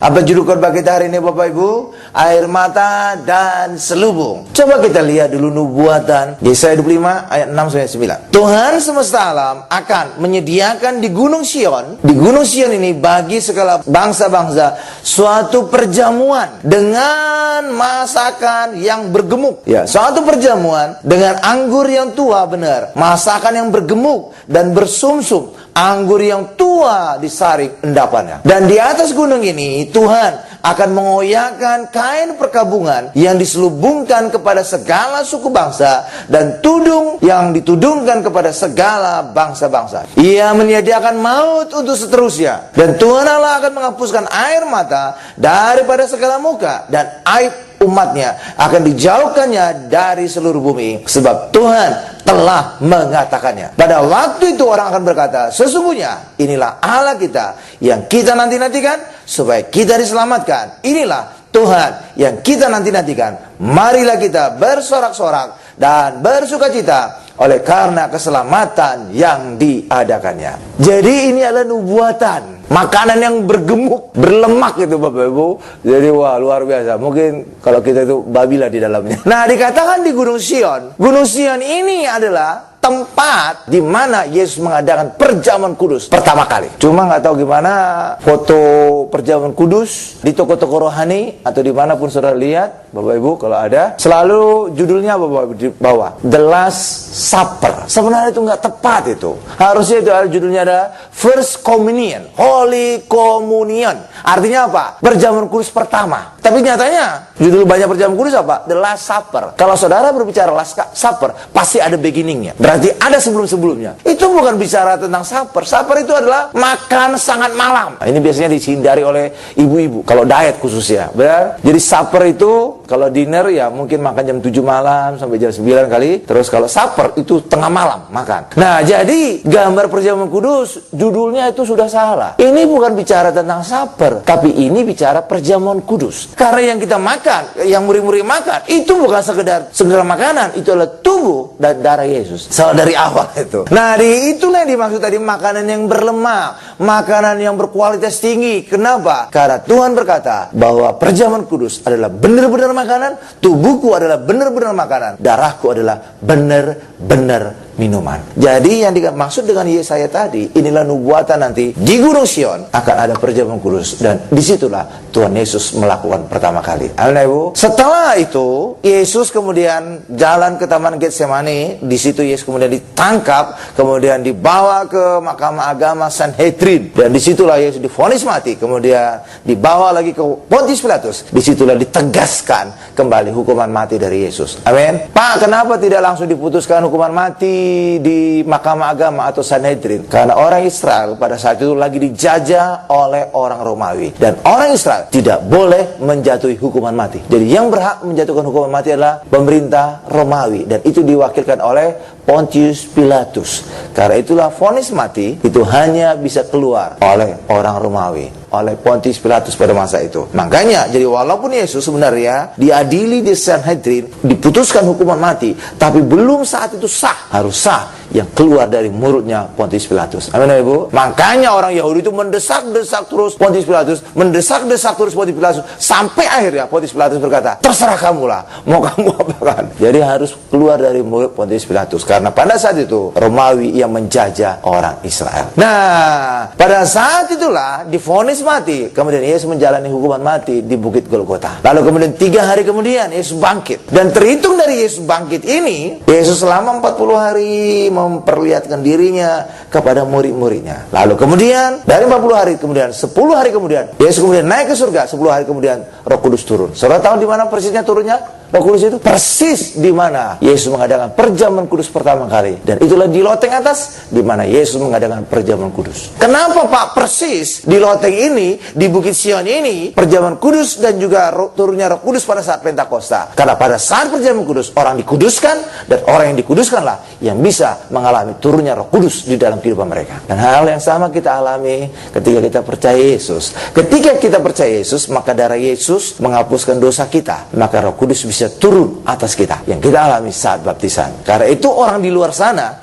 Apa judul khotbah kita hari ini Bapak Ibu? Air mata dan selubung. Coba kita lihat dulu nubuatan Yesaya 25 ayat 6 sampai 9. Tuhan semesta alam akan menyediakan di Gunung Sion. Di Gunung Sion ini bagi segala bangsa-bangsa suatu perjamuan dengan masakan yang bergemuk. Ya, suatu perjamuan dengan anggur yang tua, benar. Masakan yang bergemuk dan bersumsum. Anggur yang tua disaring endapannya. Dan di atas gunung ini Tuhan akan mengoyakkan kain perkabungan yang diselubungkan kepada segala suku bangsa dan tudung yang ditudungkan kepada segala bangsa-bangsa. Ia menyediakan maut untuk seterusnya. Dan Tuhan Allah akan menghapuskan air mata daripada segala muka, dan aib umatnya akan dijauhkannya dari seluruh bumi, sebab Tuhan telah mengatakannya. Pada waktu itu orang akan berkata, sesungguhnya inilah Allah kita yang kita nanti-nantikan supaya kita diselamatkan. Inilah Tuhan yang kita nanti-nantikan. Marilah kita bersorak-sorak dan bersukacita oleh karena keselamatan yang diadakannya. Jadi ini adalah nubuatan. Makanan yang bergemuk, berlemak itu Bapak Ibu. Jadi wah, luar biasa. Mungkin kalau kita itu babi lah di dalamnya. Nah, dikatakan di Gunung Sion. Gunung Sion ini adalah tempat di mana Yesus mengadakan perjamuan kudus pertama kali. Cuma nggak tahu gimana foto perjamuan kudus di toko-toko rohani atau dimanapun saudara lihat, Bapak Ibu kalau ada, selalu judulnya Bapak Ibu di bawah, The Last Supper. Sebenarnya itu nggak tepat itu. Harusnya itu ada judulnya ada First Communion, Holy Communion. Artinya apa? Perjamuan kudus pertama. Tapi nyatanya judul banyak perjamuan kudus apa? The Last Supper. Kalau saudara berbicara Last Supper, pasti ada beginningnya. Berarti ada sebelum-sebelumnya. Itu bukan bicara tentang supper. Supper itu adalah makan sangat malam. Nah, ini biasanya dihindari oleh ibu-ibu kalau diet khususnya. Benar? Jadi supper itu kalau dinner ya mungkin makan jam 7 malam sampai jam 9 kali. Terus kalau supper itu tengah malam makan. Nah, jadi gambar perjamuan kudus judulnya itu sudah salah. Ini bukan bicara tentang supper, tapi ini bicara perjamuan kudus. Karena yang kita makan, yang murid-murid makan, itu bukan sekedar makanan, itu adalah tubuh dan darah Yesus. Dari awal itu. Nah, itulah yang dimaksud tadi makanan yang berlemak, makanan yang berkualitas tinggi. Kenapa? Karena Tuhan berkata bahwa perjamuan kudus adalah benar-benar makanan, tubuhku adalah benar-benar makanan, darahku adalah benar-benar minuman. Jadi yang dimaksud dengan Yesaya tadi, inilah nubuatan nanti di Gunung Sion akan ada perjamuan kudus, dan disitulah Tuhan Yesus melakukan pertama kali. Amin, Ibu. Setelah itu Yesus kemudian jalan ke Taman Getsemani. Di situ Yesus kemudian ditangkap, kemudian dibawa ke Mahkamah Agama Sanhedrin, dan disitulah Yesus divonis mati. Kemudian dibawa lagi ke Pontius Pilatus. Disitulah ditegaskan kembali hukuman mati dari Yesus. Amin. Pak, kenapa tidak langsung diputuskan hukuman mati di Mahkamah Agama atau Sanhedrin? Karena orang Israel pada saat itu lagi dijajah oleh orang Romawi, dan orang Israel tidak boleh menjatuhi hukuman mati. Jadi yang berhak menjatuhkan hukuman mati adalah pemerintah Romawi, dan itu diwakilkan oleh Pontius Pilatus. Karena itulah vonis mati itu hanya bisa keluar oleh orang Romawi, oleh Pontius Pilatus pada masa itu. Makanya jadi walaupun Yesus sebenarnya diadili di Sanhedrin, diputuskan hukuman mati, tapi belum saat itu sah. Harus sah yang keluar dari mulutnya Pontius Pilatus. Amin, Ibu. Makanya orang Yahudi itu mendesak-desak terus Pontius Pilatus, mendesak-desak terus Pontius Pilatus, sampai akhirnya Pontius Pilatus berkata, terserah kamulah, mau kamu apakan. Jadi harus keluar dari mulut Pontius Pilatus, karena pada saat itu Romawi yang menjajah orang Israel. Nah, pada saat itulah divonis mati. Kemudian Yesus menjalani hukuman mati di Bukit Golgota. Lalu kemudian 3 hari kemudian Yesus bangkit. Dan terhitung dari Yesus bangkit ini, Yesus selama 40 hari memperlihatkan dirinya kepada murid-muridnya. Lalu kemudian dari 40 hari kemudian, 10 hari kemudian Yesus kemudian naik ke surga. 10 hari kemudian Roh Kudus turun. Saudara tahu di mana persisnya turunnya Roh Kudus itu? Persis di mana Yesus mengadakan perjamuan kudus pertama kali. Dan itulah di loteng atas di mana Yesus mengadakan perjamuan kudus. Kenapa Pak persis di loteng ini, di Bukit Sion ini, perjamuan kudus dan juga turunnya Roh Kudus pada saat Pentakosta? Karena pada saat perjamuan kudus orang dikuduskan, dan orang yang dikuduskanlah yang bisa mengalami turunnya Roh Kudus di dalam kehidupan mereka. Dan hal yang sama kita alami ketika kita percaya Yesus. Ketika kita percaya Yesus, maka darah Yesus menghapuskan dosa kita, maka Roh Kudus bisa turun atas kita, yang kita alami saat baptisan. Karena itu orang di luar sana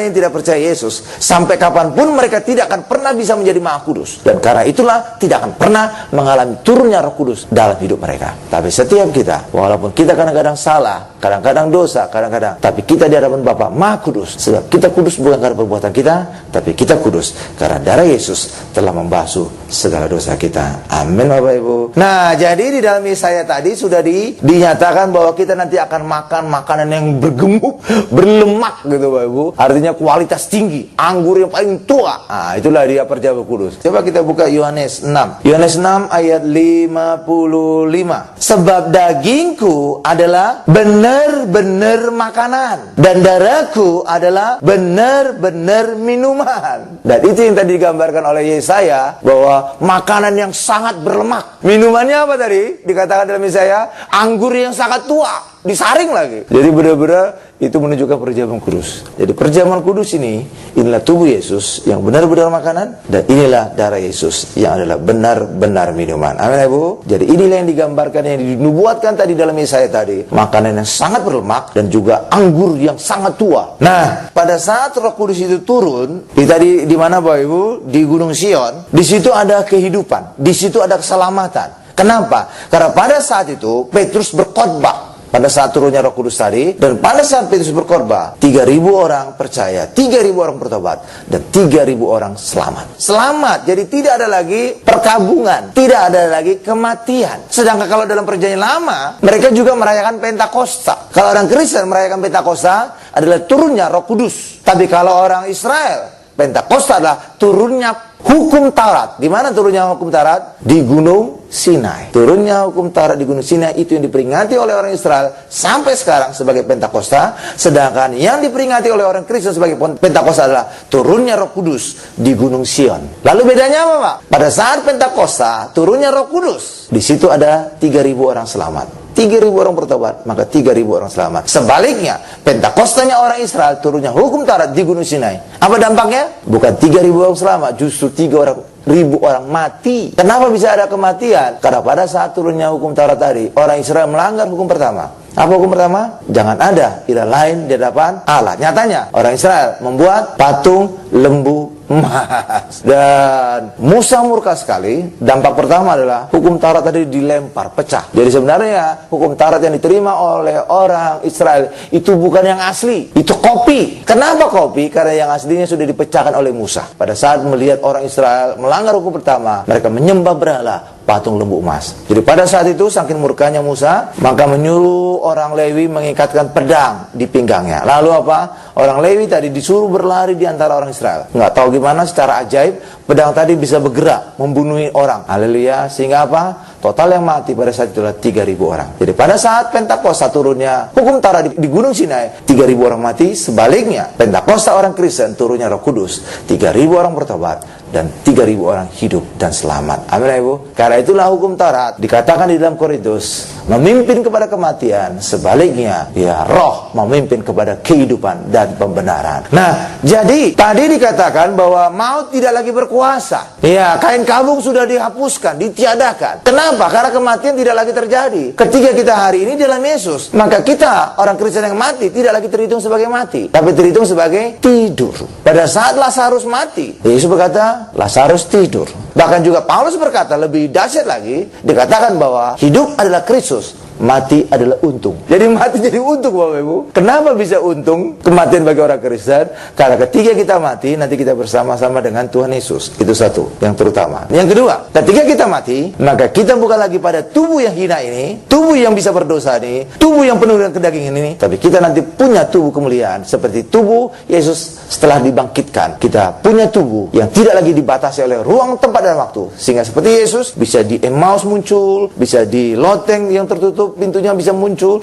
yang tidak percaya Yesus, sampai kapanpun mereka tidak akan pernah bisa menjadi Maha Kudus. Dan karena itulah tidak akan pernah mengalami turunnya Roh Kudus dalam hidup mereka. Tapi setiap kita, walaupun kita kadang-kadang salah, kadang-kadang dosa, kadang-kadang, tapi kita di hadapan Bapa Maha Kudus. Sebab kita kudus bukan karena perbuatan kita, tapi kita kudus karena darah Yesus telah membasuh segala dosa kita. Amin, Bapak Ibu. Nah, jadi di dalam Yesaya tadi sudah dinyatakan bahwa kita nanti akan makan makanan yang bergemuk, berlemak gitu, Bapak Ibu. Artinya kualitas tinggi, anggur yang paling tua. Nah, itulah dia perjamuan kudus. Coba kita buka Yohanes 6. Yohanes 6 ayat 55. Sebab dagingku adalah benar-benar makanan, dan darahku adalah benar-benar minuman. Dan itu yang tadi digambarkan oleh Yesaya, bahwa makanan yang sangat berlemak. Minumannya apa tadi? Dikatakan dalam Yesaya, anggur yang sangat tua, disaring lagi. Jadi benar-benar itu menunjukkan perjamuan kudus. Jadi perjamuan kudus inilah tubuh Yesus yang benar-benar makanan, dan inilah darah Yesus yang adalah benar-benar minuman. Amin, Ibu. Jadi inilah yang digambarkan, yang dinubuatkan tadi dalam Yesaya tadi, makanan yang sangat berlemak dan juga anggur yang sangat tua. Nah, pada saat Roh Kudus itu turun, di mana Bapak Ibu? Di Gunung Sion. Di situ ada kehidupan, di situ ada keselamatan. Kenapa? Karena pada saat itu Petrus berkhotbah. Pada saat turunnya Roh Kudus tadi, dan pada saat Petrus berkhotbah, 3.000 orang percaya, 3.000 orang bertobat, dan 3.000 orang selamat. Selamat, jadi tidak ada lagi perkabungan, tidak ada lagi kematian. Sedangkan kalau dalam perjanjian lama, mereka juga merayakan Pentakosta. Kalau orang Kristen merayakan Pentakosta adalah turunnya Roh Kudus. Tapi kalau orang Israel, Pentakosta adalah turunnya hukum Taurat. Di mana turunnya hukum Taurat? Di Gunung Sinai. Turunnya hukum Taurat di Gunung Sinai itu yang diperingati oleh orang Israel sampai sekarang sebagai Pentakosta. Sedangkan yang diperingati oleh orang Kristen sebagai Pentakosta adalah turunnya Roh Kudus di Gunung Sion. Lalu bedanya apa, Pak? Pada saat Pentakosta turunnya Roh Kudus, di situ ada 3.000 orang selamat. 3.000 orang bertobat, maka 3.000 orang selamat. Sebaliknya, Pentakostanya orang Israel, turunnya hukum Taurat di Gunung Sinai. Apa dampaknya? Bukan 3.000 orang selamat, justru 3.000 orang mati. Kenapa bisa ada kematian? Karena pada saat turunnya hukum Taurat tadi, orang Israel melanggar hukum pertama. Apa hukum pertama? Jangan ada ilah lain di hadapan Allah. Nyatanya, orang Israel membuat patung lembu emas. Dan Musa murka sekali. Dampak pertama adalah hukum Taurat tadi dilempar, pecah. Jadi sebenarnya hukum Taurat yang diterima oleh orang Israel itu bukan yang asli, itu kopi. Kenapa kopi? Karena yang aslinya sudah dipecahkan oleh Musa. Pada saat melihat orang Israel melanggar hukum pertama, mereka menyembah berhala patung lembu emas. Jadi pada saat itu saking murkanya Musa, maka menyuruh orang Lewi mengikatkan pedang di pinggangnya. Lalu apa? Orang Lewi tadi disuruh berlari di antara orang Israel. Nggak tahu gimana secara ajaib pedang tadi bisa bergerak membunuh orang. Haleluya. Sehingga apa? Total yang mati pada saat itulah 3.000 orang. Jadi pada saat Pentakosta turunnya hukum Taurat di Gunung Sinai, 3.000 orang mati. Sebaliknya, Pentakosta orang Kristen turunnya Roh Kudus, 3.000 orang bertobat dan 3.000 orang hidup dan selamat. Amin, Ibu. Karena itulah hukum Taurat dikatakan di dalam Korintus memimpin kepada kematian. Sebaliknya, ya Roh memimpin kepada kehidupan dan pembenaran. Nah, jadi tadi dikatakan bahwa maut tidak lagi berkuasa. Ya, kain kabung sudah dihapuskan, ditiadakan. Kenapa? Karena kematian tidak lagi terjadi. Ketika kita hari ini dalam Yesus, maka kita orang Kristen yang mati tidak lagi terhitung sebagai mati, tapi terhitung sebagai tidur. Pada saat Lazarus mati, Yesus berkata, Lazarus tidur. Bahkan juga Paulus berkata lebih dahsyat lagi, dikatakan bahwa hidup adalah Kristus, mati adalah untung. Jadi mati jadi untung, Bapak Ibu. Kenapa bisa untung kematian bagi orang Kristen? Karena ketika kita mati, nanti kita bersama-sama dengan Tuhan Yesus. Itu satu, yang terutama. Yang kedua, ketika kita mati, maka kita bukan lagi pada tubuh yang hina ini, tubuh yang bisa berdosa ini, tubuh yang penuh dengan kedagingan ini, tapi kita nanti punya tubuh kemuliaan seperti tubuh Yesus setelah dibangkitkan. Kita punya tubuh yang tidak lagi dibatasi oleh ruang, tempat, dan waktu. Sehingga seperti Yesus, bisa di Emmaus muncul, bisa di loteng yang tertutup, pintunya bisa muncul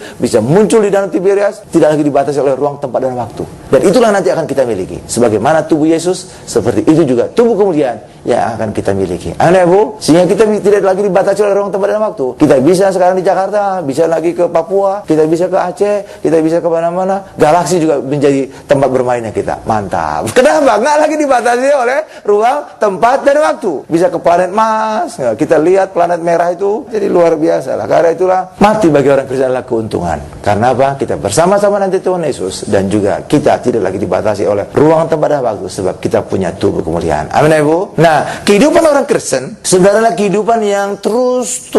di Danau Tiberias, tidak lagi dibatasi oleh ruang, tempat, dan waktu. Dan itulah nanti akan kita miliki. Sebagaimana tubuh Yesus, seperti itu juga tubuh kemuliaan yang akan kita miliki. Amin, Bu. Sehingga kita tidak lagi dibatasi oleh ruang, tempat, dan waktu. Kita bisa sekarang di Jakarta, bisa lagi ke Papua, kita bisa ke Aceh, kita bisa ke mana-mana. Galaksi juga menjadi tempat bermainnya kita. Mantap. Kenapa? Nggak lagi dibatasi oleh ruang, tempat, dan waktu. Bisa ke planet Mars. Nah, kita lihat planet merah itu jadi luar biasa lah. Karena itulah mati bagi orang Kristen adalah keuntungan. Karena apa? Kita bersama-sama nanti Tuhan Yesus, dan juga kita tidak lagi dibatasi oleh ruang, tempat, dan waktu, sebab kita punya tubuh kemuliaan. Amin, Ibu. Nah, kehidupan orang Kristen sebenarnya kehidupan yang terus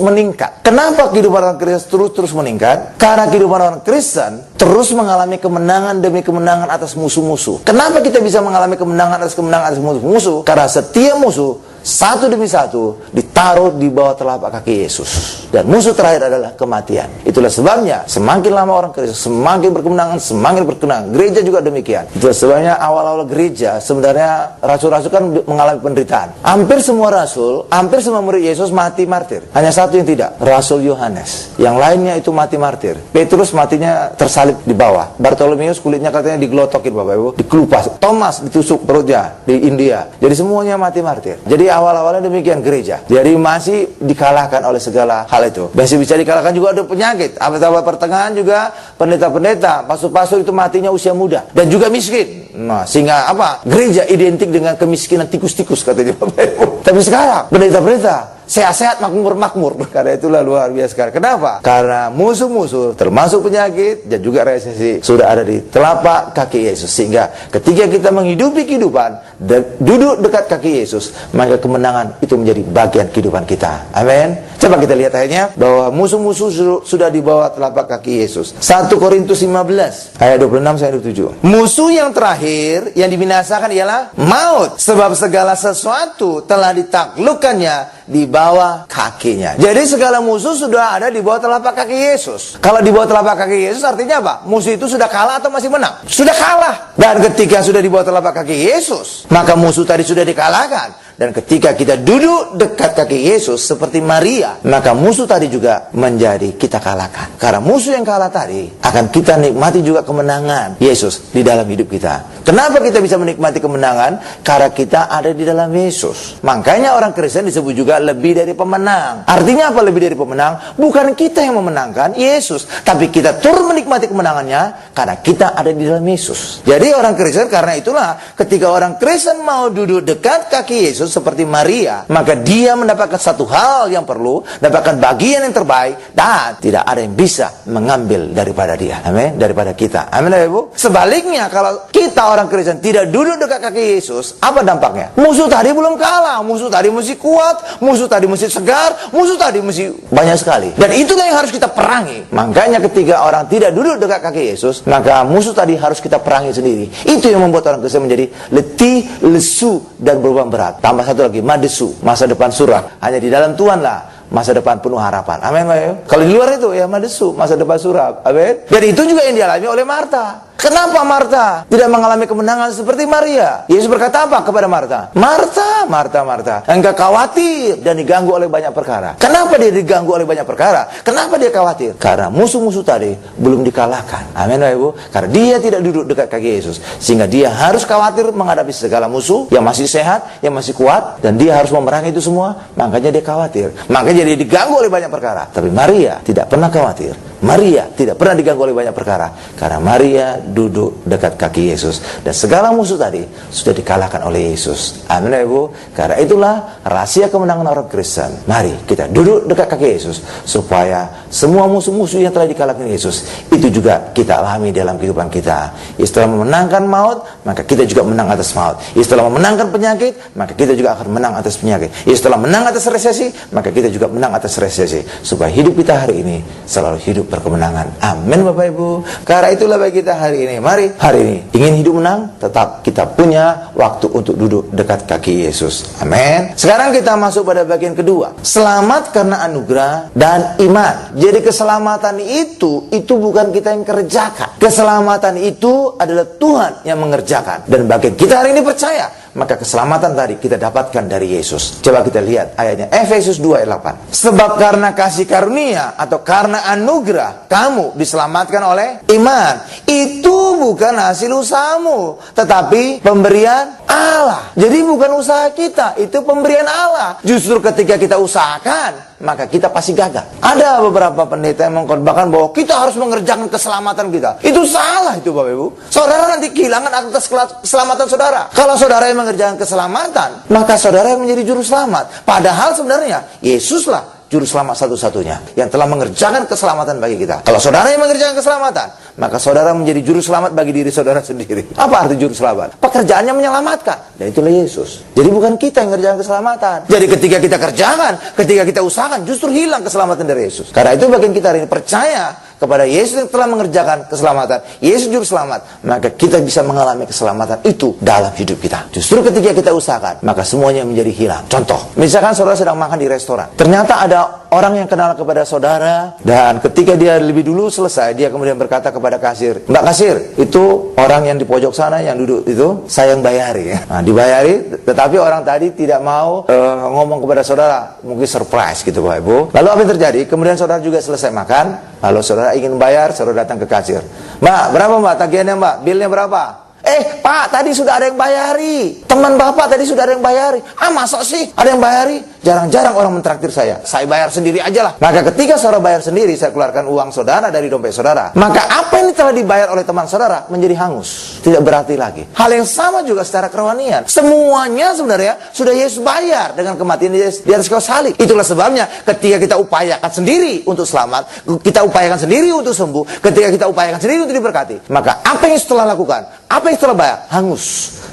meningkat. Kenapa kehidupan orang Kristen terus meningkat? Karena kehidupan orang Kristen terus mengalami kemenangan demi kemenangan atas musuh-musuh. Kenapa kita bisa mengalami kemenangan atas musuh-musuh? Karena setiap musuh satu demi satu ditaruh di bawah telapak kaki Yesus. Dan musuh terakhir adalah kematian. Itulah sebabnya semakin lama orang Kristen semakin berkemenangan. Gereja juga demikian. Itulah sebabnya awal-awal gereja sebenarnya rasul-rasul kan mengalami penderitaan. Hampir semua rasul, hampir semua murid Yesus mati martir. Hanya satu yang tidak, Rasul Yohanes. Yang lainnya itu mati martir. Petrus matinya tersalib di bawah. Bartolomeus kulitnya katanya digelotokin, Bapak Ibu, dikelupas. Thomas ditusuk perutnya di India. Jadi semuanya mati martir. Jadi awal-awalnya demikian gereja. Jadi masih dikalahkan oleh segala hal itu. Masih bisa dikalahkan juga ada penyakit. Abad-abad pertengahan juga pendeta-pendeta, pastor-pastor itu matinya usia muda dan juga miskin. Nah, sehingga apa? Gereja identik dengan kemiskinan tikus-tikus katanya Bapak Ibu. Tapi sekarang pendeta-pendeta sehat-sehat, makmur. Karena itulah luar biasa sekali. Kenapa? Karena musuh-musuh termasuk penyakit dan juga resesi sudah ada di telapak kaki Yesus. Sehingga ketika kita menghidupi kehidupan dan duduk dekat kaki Yesus, maka kemenangan itu menjadi bagian kehidupan kita. Amin. Coba kita lihat ayatnya bahwa musuh-musuh sudah di bawah telapak kaki Yesus. 1 Korintus 15 ayat 26 sampai 27. Musuh yang terakhir yang dibinasakan ialah maut, sebab segala sesuatu telah ditaklukkannya di bawah kakinya. Jadi segala musuh sudah ada di bawah telapak kaki Yesus. Kalau di bawah telapak kaki Yesus artinya apa? Musuh itu sudah kalah atau masih menang? Sudah kalah. Dan ketika sudah di bawah telapak kaki Yesus, maka musuh tadi sudah dikalahkan. Dan ketika kita duduk dekat kaki Yesus seperti Maria, maka musuh tadi juga menjadi kita kalahkan. Karena musuh yang kalah tadi akan kita nikmati juga kemenangan Yesus di dalam hidup kita. Kenapa kita bisa menikmati kemenangan? Karena kita ada di dalam Yesus. Makanya orang Kristen disebut juga lebih dari pemenang. Artinya apa lebih dari pemenang? Bukan kita yang memenangkan Yesus, tapi kita turut menikmati kemenangannya karena kita ada di dalam Yesus. Jadi orang Kristen, karena itulah ketika orang Kristen mau duduk dekat kaki Yesus seperti Maria, maka dia mendapatkan satu hal yang perlu, mendapatkan bagian yang terbaik, dan tidak ada yang bisa mengambil daripada dia. Amin. Daripada kita. Amin, Ibu. Sebaliknya, kalau kita orang Kristen tidak duduk dekat kaki Yesus, apa dampaknya? Musuh tadi belum kalah, musuh tadi mesti kuat, musuh tadi mesti segar, musuh tadi mesti banyak sekali. Dan itulah yang harus kita perangi. Makanya ketika orang tidak duduk dekat kaki Yesus, maka musuh tadi harus kita perangi sendiri. Itu yang membuat orang Kristen menjadi letih, lesu, dan beban berat. Tambah satu lagi, madesu, masa depan suram. Hanya di dalam Tuhan lah masa depan penuh harapan. Amin, Pak. Kalau di luar itu ya madesu, masa depan suram. Amin. Dan itu juga yang dialami oleh Marta. Kenapa Marta tidak mengalami kemenangan seperti Maria? Yesus berkata apa kepada Marta? Marta, engkau khawatir dan diganggu oleh banyak perkara. Kenapa dia diganggu oleh banyak perkara? Kenapa dia khawatir? Karena musuh-musuh tadi belum dikalahkan. Amin, Bapak Ibu. Karena dia tidak duduk dekat kaki Yesus, sehingga dia harus khawatir menghadapi segala musuh yang masih sehat, yang masih kuat, dan dia harus memerangi itu semua. Makanya dia khawatir. Makanya dia diganggu oleh banyak perkara. Tapi Maria tidak pernah khawatir. Maria tidak pernah diganggu oleh banyak perkara, karena Maria duduk dekat kaki Yesus, dan segala musuh tadi sudah dikalahkan oleh Yesus. Amin, Ibu. Karena itulah rahasia kemenangan orang Kristen. Mari kita duduk dekat kaki Yesus, supaya semua musuh-musuh yang telah dikalahkan Yesus itu juga kita alami dalam kehidupan kita. Setelah memenangkan maut, maka kita juga menang atas maut. Setelah memenangkan penyakit, maka kita juga akan menang atas penyakit. Setelah menang atas resesi, maka kita juga menang atas resesi. Supaya hidup kita hari ini selalu hidup berkemenangan. Amin, Bapak Ibu. Karena itulah bagi kita hari ini. Mari hari ini ingin hidup menang, tetap kita punya waktu untuk duduk dekat kaki Yesus. Amin. Sekarang kita masuk pada bagian kedua. Selamat karena anugerah dan iman. Jadi keselamatan itu bukan kita yang kerjakan. Keselamatan itu adalah Tuhan yang mengerjakan. Dan bagi kita hari ini percaya maka keselamatan tadi kita dapatkan dari Yesus. Coba kita lihat ayatnya, Efesus 2 ayat 8. Sebab karena kasih karunia atau karena anugerah kamu diselamatkan oleh iman. Itu bukan hasil usahamu, tetapi pemberian Allah. Jadi bukan usaha kita, itu pemberian Allah. Justru ketika kita usahakan, maka kita pasti gagal. Ada beberapa pendeta yang mengkhotbahkan bahwa kita harus mengerjakan keselamatan kita. Itu salah itu Bapak Ibu. Saudara nanti kehilangan atas keselamatan saudara. Kalau saudara yang mengerjakan keselamatan, maka saudara yang menjadi juru selamat. Padahal sebenarnya Yesuslah juru selamat satu-satunya yang telah mengerjakan keselamatan bagi kita. Kalau saudara yang mengerjakan keselamatan, maka saudara menjadi juru selamat bagi diri saudara sendiri. Apa arti juru selamat? Pekerjaannya menyelamatkan, dan itulah Yesus. Jadi bukan kita yang mengerjakan keselamatan. Jadi ketika kita kerjakan, ketika kita usahakan, justru hilang keselamatan dari Yesus. Karena itu bagian kita hari ini percaya kepada Yesus yang telah mengerjakan keselamatan, Yesus juru selamat, maka kita bisa mengalami keselamatan itu dalam hidup kita. Justru ketika kita usahakan, maka semuanya menjadi hilang. Contoh, misalkan saudara sedang makan di restoran, ternyata ada orang yang kenal kepada saudara, dan ketika dia lebih dulu selesai, dia kemudian berkata kepada kasir, Mbak kasir, itu orang yang di pojok sana yang duduk itu, saya yang bayari. Nah, dibayari, tetapi orang tadi tidak mau ngomong kepada saudara, mungkin surprise gitu Bapak Ibu. Lalu apa yang terjadi? Kemudian saudara juga selesai makan, lalu saudara ingin bayar, saudara datang ke kasir. Mbak, berapa Mbak tagihannya Mbak? Bilnya berapa? Pak, tadi sudah ada yang bayari. Teman Bapak tadi sudah ada yang bayari. Masa sih ada yang bayari? Jarang-jarang orang mentraktir saya. Saya bayar sendiri aja lah. Maka ketika saudara bayar sendiri, saya keluarkan uang saudara dari dompet saudara. Maka apa yang telah dibayar oleh teman saudara menjadi hangus. Tidak berarti lagi. Hal yang sama juga secara kerohanian. Semuanya sebenarnya sudah Yesus bayar dengan kematian Yesus di atas kayu salib. Itulah sebabnya ketika kita upayakan sendiri untuk selamat, kita upayakan sendiri untuk sembuh, ketika kita upayakan sendiri untuk diberkati, maka apa yang setelah lakukan, apa yang setelah bayar, hangus.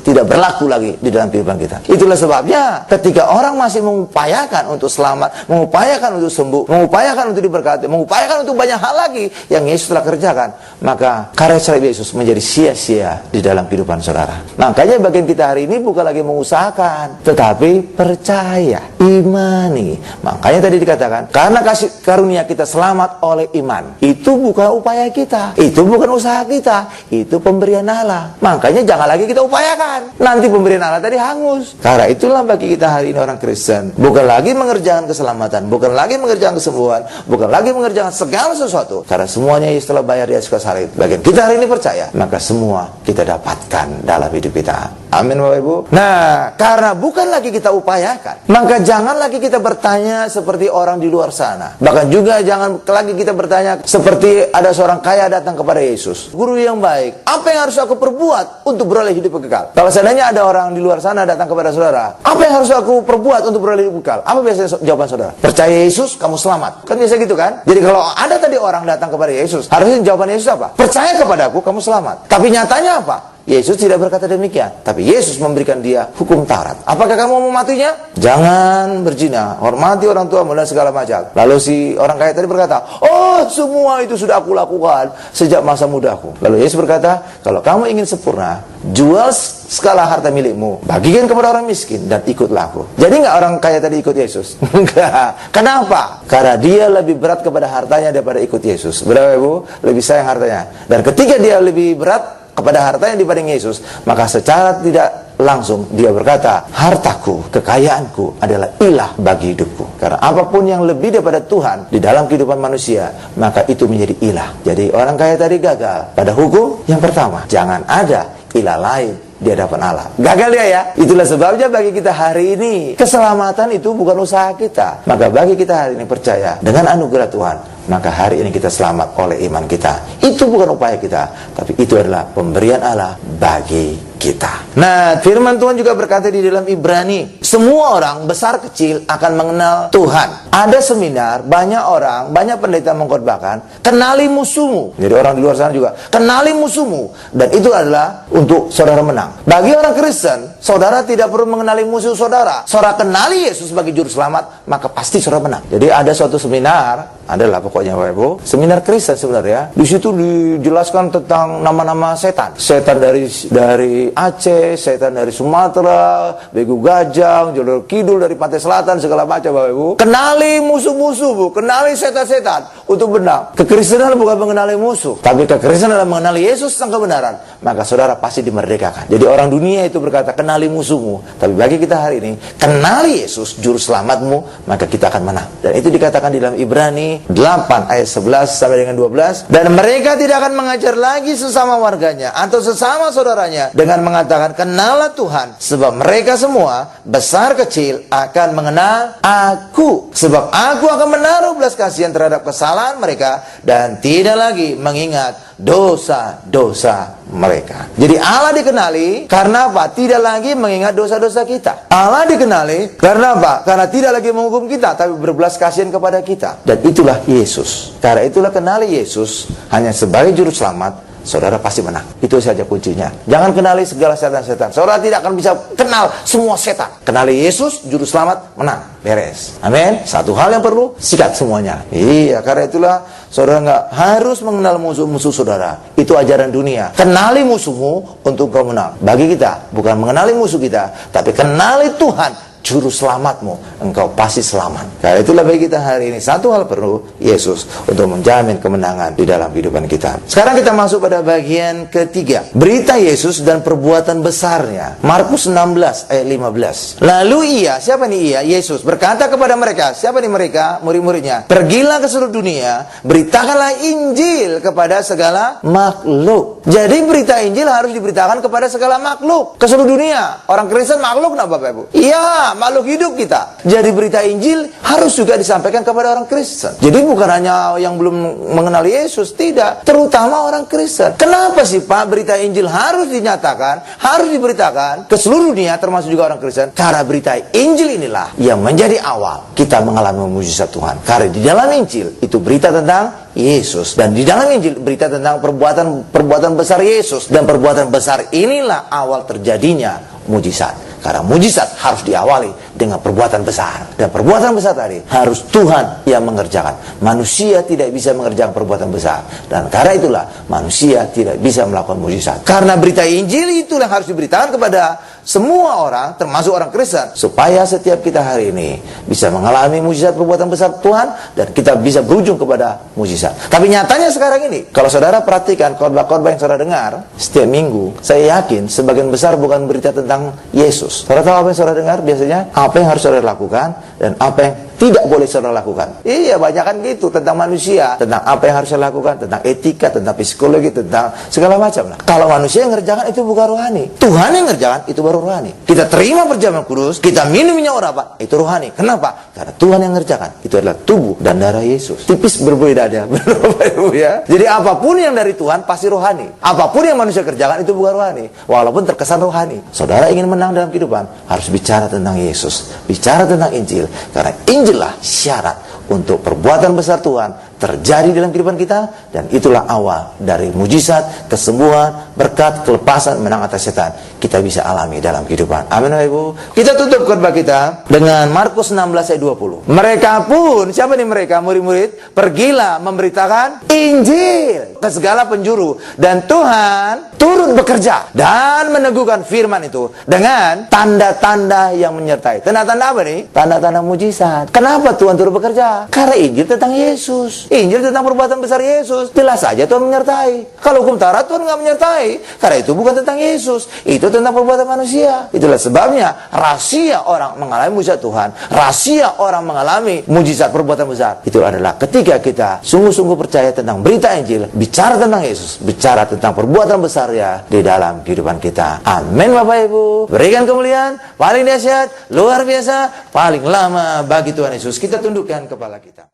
Tidak berlaku lagi di dalam kehidupan kita. Itulah sebabnya ketika orang masih mengupayakan untuk selamat, mengupayakan untuk sembuh, mengupayakan untuk diberkati, mengupayakan untuk banyak hal lagi yang Yesus telah kerjakan, maka karya salib Yesus menjadi sia-sia di dalam kehidupan saudara. Makanya bagian kita hari ini bukan lagi mengusahakan, tetapi percaya, imani. Makanya tadi dikatakan, karena kasih karunia kita selamat oleh iman. Itu bukan upaya kita, itu bukan usaha kita, itu pemberian Allah. Makanya jangan lagi kita upayakan. Nanti pemberian Allah tadi hangus. Karena itulah bagi kita hari ini orang Kristen, bukan lagi mengerjakan keselamatan, bukan lagi mengerjakan kesembuhan, bukan lagi mengerjakan segala sesuatu, karena semuanya Yesus telah bayar di atas kayu salib. Bagian kita hari ini percaya, maka semua kita dapatkan dalam hidup kita. Amin Bapak Ibu. Nah, karena bukan lagi kita upayakan, maka jangan lagi kita bertanya seperti orang di luar sana. Bahkan juga jangan lagi kita bertanya seperti ada seorang kaya datang kepada Yesus, Guru yang baik, apa yang harus aku perbuat untuk beroleh hidup kekal? Kalau seandainya ada orang di luar sana datang kepada saudara, apa yang harus aku perbuat untuk beroleh hidup kekal? Apa biasanya jawaban saudara? Percaya Yesus, kamu selamat. Kan biasa gitu kan? Jadi kalau ada tadi orang datang kepada Yesus, harusnya jawaban Yesus apa? Percaya kepadaku, kamu selamat. Tapi nyatanya apa? Yesus tidak berkata demikian, tapi Yesus memberikan dia hukum Taurat. Apakah kamu mau mematuhinya? Jangan berzina, hormati orang tuamu dan segala macam. Lalu si orang kaya tadi berkata, oh semua itu sudah aku lakukan sejak masa mudaku. Lalu Yesus berkata, kalau kamu ingin sempurna, jual segala harta milikmu, bagikan kepada orang miskin, dan ikutlah aku. Jadi nggak orang kaya tadi ikut Yesus? Enggak. Kenapa? Karena dia lebih berat kepada hartanya daripada ikut Yesus. Berapa Ibu? Lebih sayang hartanya. Dan ketika dia lebih berat kepada hartanya dibanding Yesus, maka secara tidak langsung dia berkata, hartaku, kekayaanku adalah ilah bagi hidupku. Karena apapun yang lebih daripada Tuhan di dalam kehidupan manusia, maka itu menjadi ilah. Jadi orang kaya tadi gagal pada hukum yang pertama, jangan ada ilah lain di hadapan Allah. Gagal dia ya. Itulah sebabnya bagi kita hari ini, keselamatan itu bukan usaha kita. Maka bagi kita hari ini percaya dengan anugerah Tuhan, maka hari ini kita selamat oleh iman kita. Itu bukan upaya kita, tapi itu adalah pemberian Allah bagi kita. Nah, firman Tuhan juga berkata di dalam Ibrani, semua orang besar kecil akan mengenal Tuhan. Ada seminar, banyak orang, banyak pendeta mengkhotbahkan, kenali musuhmu. Jadi orang di luar sana juga, kenali musuhmu. Dan itu adalah untuk saudara menang. Bagi orang Kristen, saudara tidak perlu mengenali musuh saudara. Saudara kenali Yesus sebagai juru selamat, maka pasti saudara menang. Jadi ada suatu seminar, adalah pokoknya Bapak Ibu, seminar Kristen sebenarnya. Di situ dijelaskan tentang nama-nama setan. Setan dari Aceh, setan dari Sumatera, Begu Gajang, Jalur Kidul dari Pantai Selatan, segala macam Bapak Ibu. Kenali musuh-musuh Bu, kenali setan-setan. untuk benar. Kekristenan bukan mengenali musuh, tapi kekristenan adalah mengenali Yesus sang kebenaran. Maka saudara pasti dimerdekakan. Jadi orang dunia itu berkata, kenali musuhmu. Tapi bagi kita hari ini, kenali Yesus, juru selamatmu, maka kita akan menang. Dan itu dikatakan di dalam Ibrani 8 ayat 11 sampai dengan 12. Dan mereka tidak akan mengajar lagi sesama warganya atau sesama saudaranya dengan mengatakan, kenallah Tuhan, sebab mereka semua, besar kecil, akan mengenal Aku. Sebab Aku akan menaruh belas kasihan terhadap kesalahan mereka dan tidak lagi mengingat dosa-dosa mereka. Jadi Allah dikenali karena apa? Tidak lagi mengingat dosa-dosa kita. Allah dikenali karena apa? Karena tidak lagi menghukum kita, tapi berbelas kasihan kepada kita. Dan itulah Yesus. Karena itulah kenali Yesus hanya sebagai juru selamat, saudara pasti menang. Itu saja kuncinya. Jangan kenali segala setan-setan. Saudara tidak akan bisa kenal semua setan. Kenali Yesus, juru selamat, menang. Beres. Amin. Satu hal yang perlu, sikat semuanya. Iya, karena itulah saudara nggak harus mengenal musuh-musuh saudara. Itu ajaran dunia. Kenali musuhmu untuk kau menang. Bagi kita, bukan mengenali musuh kita, tapi kenali Tuhan, juru selamatmu, engkau pasti selamat. Karena itulah bagi kita hari ini satu hal perlu, Yesus, untuk menjamin kemenangan di dalam kehidupan kita. Sekarang kita masuk pada bagian ketiga, berita Yesus dan perbuatan besarnya. Markus 16 ayat 15. Lalu ia, siapa nih ia? Yesus berkata kepada mereka, siapa nih mereka? Murid-muridnya. Pergilah ke seluruh dunia, beritakanlah Injil kepada segala makhluk. Jadi berita Injil harus diberitakan kepada segala makhluk, ke seluruh dunia. Orang Kristen makhluk enggak Bapak Ibu? Iya, makhluk hidup kita. Jadi berita Injil harus juga disampaikan kepada orang Kristen. Jadi bukan hanya yang belum mengenal Yesus, tidak, terutama orang Kristen. Kenapa sih Pak berita Injil harus dinyatakan, harus diberitakan ke seluruh dunia, termasuk juga orang Kristen? Karena berita Injil inilah yang menjadi awal kita mengalami mujizat Tuhan. Karena di dalam Injil itu berita tentang Yesus, dan di dalam Injil berita tentang perbuatan besar Yesus, dan perbuatan besar inilah awal terjadinya mujizat. Karena mujizat harus diawali dengan perbuatan besar, dan perbuatan besar tadi harus Tuhan yang mengerjakan. Manusia tidak bisa mengerjakan perbuatan besar, dan karena itulah manusia tidak bisa melakukan mujizat. Karena berita Injil itu yang harus diberitakan kepada semua orang, termasuk orang Kristen, supaya setiap kita hari ini bisa mengalami mujizat perbuatan besar Tuhan, dan kita bisa berujung kepada mujizat. Tapi nyatanya sekarang ini, kalau saudara perhatikan khotbah-khotbah yang saudara dengar setiap minggu, saya yakin sebagian besar bukan berita tentang Yesus. Saudara tahu apa yang saudara dengar biasanya? Apa yang harus saudara lakukan dan apa yang tidak boleh saudara lakukan. Iya, banyak kan gitu, tentang manusia, tentang apa yang harus saya lakukan, tentang etika, tentang psikologi, tentang segala macam lah. Kalau manusia yang ngerjakan itu bukan rohani. Tuhan yang ngerjakan itu baru rohani. Kita terima perjamuan kudus, kita minum minyak urapan, itu rohani. Kenapa? Karena Tuhan yang ngerjakan. Itu adalah tubuh dan darah Yesus. Tipis berbeda dia, Bapak Ibu ya. Jadi apapun yang dari Tuhan pasti rohani. Apapun yang manusia kerjakan itu bukan rohani, walaupun terkesan rohani. Saudara ingin menang dalam kehidupan, harus bicara tentang Yesus, bicara tentang Injil. Karena Injil lah syarat untuk perbuatan besar Tuhan terjadi dalam kehidupan kita, dan itulah awal dari mujizat, kesembuhan, berkat, kelepasan, menang atas setan kita bisa alami dalam kehidupan. Amin Bapak Ibu. Kita tutup khotbah kita dengan Markus 16 ayat 20. Mereka pun, siapa nih mereka? Murid-murid, pergilah memberitakan Injil ke segala penjuru, dan Tuhan turut bekerja dan meneguhkan firman itu dengan tanda-tanda yang menyertai. Tanda-tanda apa nih? Tanda-tanda mujizat. Kenapa Tuhan turut bekerja? Karena Injil tentang Yesus. Injil tentang perbuatan besar Yesus. Jelas saja Tuhan menyertai. Kalau hukum Taurat Tuhan nggak menyertai, karena itu bukan tentang Yesus, itu tentang perbuatan manusia. Itulah sebabnya rahasia orang mengalami mujizat Tuhan, rahasia orang mengalami mujizat perbuatan besar, itu adalah ketika kita sungguh-sungguh percaya tentang berita Injil, bicara tentang Yesus, bicara tentang perbuatan besar ya di dalam kehidupan kita. Amin Bapak Ibu. Berikan kemuliaan paling dahsyat, luar biasa, paling lama bagi Tuhan Yesus. Kita tundukkan kepala kita.